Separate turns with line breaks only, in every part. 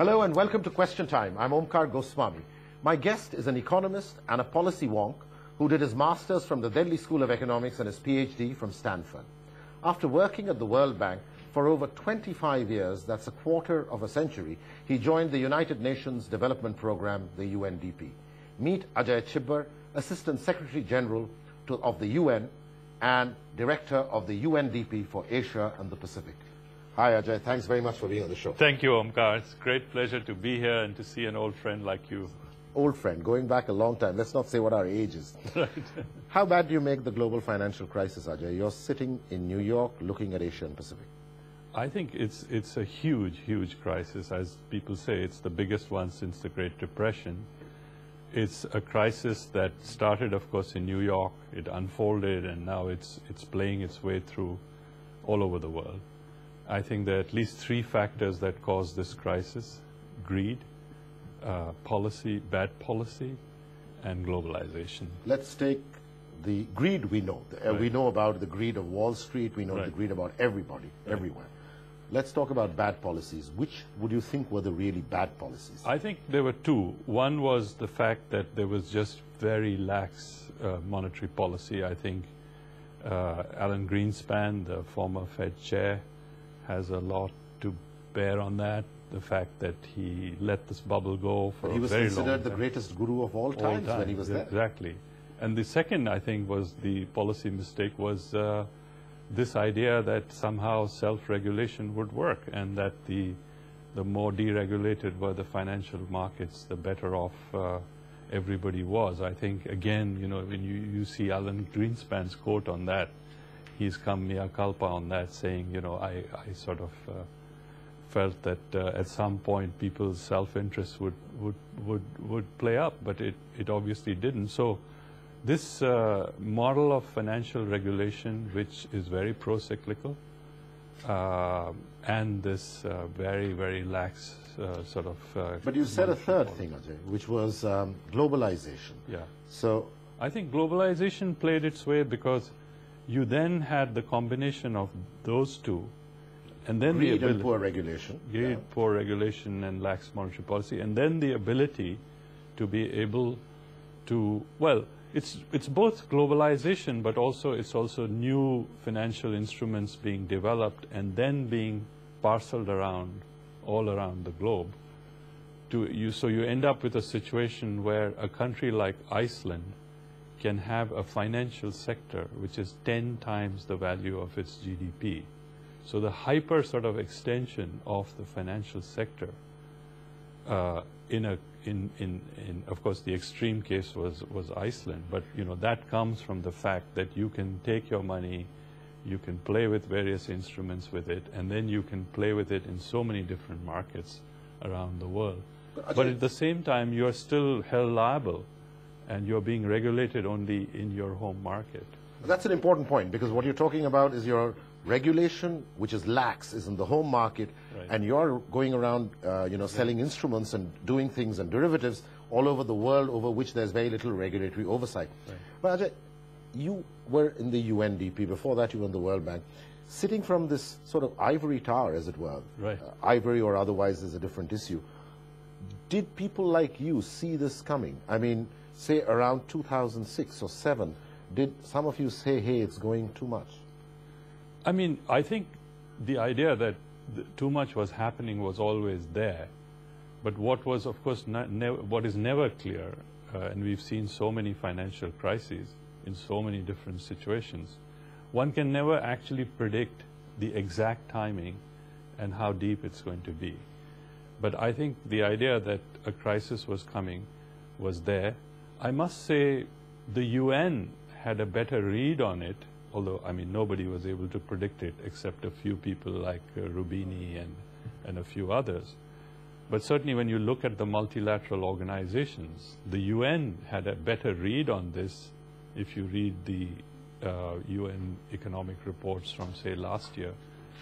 Hello and welcome to Question Time. I'm Omkar Goswami. My guest is an economist and a policy wonk who did his master's from the Delhi School of Economics and his PhD from Stanford. After working at the World Bank for over 25 years, that's a quarter of a century, he joined the United Nations Development Program, the UNDP. Meet Ajay Chhibber, Assistant Secretary General of the UN and Director of the UNDP for Asia and the Pacific. Hi Ajay, thanks very much for being on the show.
Thank you, Omkar. It's a great pleasure to be here and to see an old friend like you.
Old friend, going back a long time. Let's not say what our age is.
Right.
How bad do you make the global financial crisis, Ajay? You're sitting in New York looking at Asia and Pacific.
I think it's a huge, huge crisis. As people say, it's the biggest one since the Great Depression. It's a crisis that started, of course, in New York. It unfolded, and now it's playing its way through all over the world. I think there are at least three factors that cause this crisis: greed, policy, bad policy, and globalization.
Let's take the greed we know.
Right.
We know about the greed of Wall Street. We know
Right.
the greed about everybody, everywhere. Let's talk about bad policies. Which would you think were the really bad policies?
I think there were two. One was the fact that there was just very lax monetary policy. I think Alan Greenspan, the former Fed chair, has a lot to bear on that. The fact that he let this bubble go for a very long time.
He was considered the greatest guru of all times when he was there.
Exactly. And the second, I think, was the policy mistake was this idea that somehow self-regulation would work, and that the more deregulated were the financial markets, the better off everybody was. I think, again, you know, when you see Alan Greenspan's quote on that, he's come mea culpa on that, saying, you know, I sort of felt that at some point people's self-interest would play up, but it obviously didn't. So this model of financial regulation, which is very pro-cyclical, and this very, very lax sort of...
But you said a third thing, Ajay, which was globalization.
Yeah.
So
I think globalization played its way because you then had the combination of those two, and then
greed and poor regulation.
Greed, poor regulation, and lax monetary policy, and then the ability to be able to, well, it's both globalization, but it's also new financial instruments being developed and then being parceled around all around the globe. So you end up with a situation where a country like Iceland can have a financial sector which is 10 times the value of its GDP. So the hyper sort of extension of the financial sector of course, the extreme case was Iceland, but you know that comes from the fact that you can take your money, you can play with various instruments with it, and then you can play with it in so many different markets around the world. But at the same time, you are still held liable, and you're being regulated only in your home market.
That's an important point, because what you're talking about is your regulation, which is lax, is in the home market,
right.
And you're going around, selling instruments and doing things and derivatives all over the world over which there's very little regulatory oversight.
Right.
But Ajay, you were in the UNDP, before that you were in the World Bank, sitting from this sort of ivory tower, as it were.
Right.
Ivory or otherwise is a different issue. Did people like you see this coming? I mean, say around 2006 or 7, did some of you say, hey, it's going too much?
I mean, I think the idea that too much was happening was always there. But what was, of course, what is never clear, and we've seen so many financial crises in so many different situations, one can never actually predict the exact timing and how deep it's going to be. But I think the idea that a crisis was coming was there. I must say the UN had a better read on it, although, I mean, nobody was able to predict it except a few people like Rubini and a few others. But certainly when you look at the multilateral organizations, the UN had a better read on this if you read the UN economic reports from, say, last year,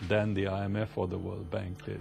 than the IMF or the World Bank did.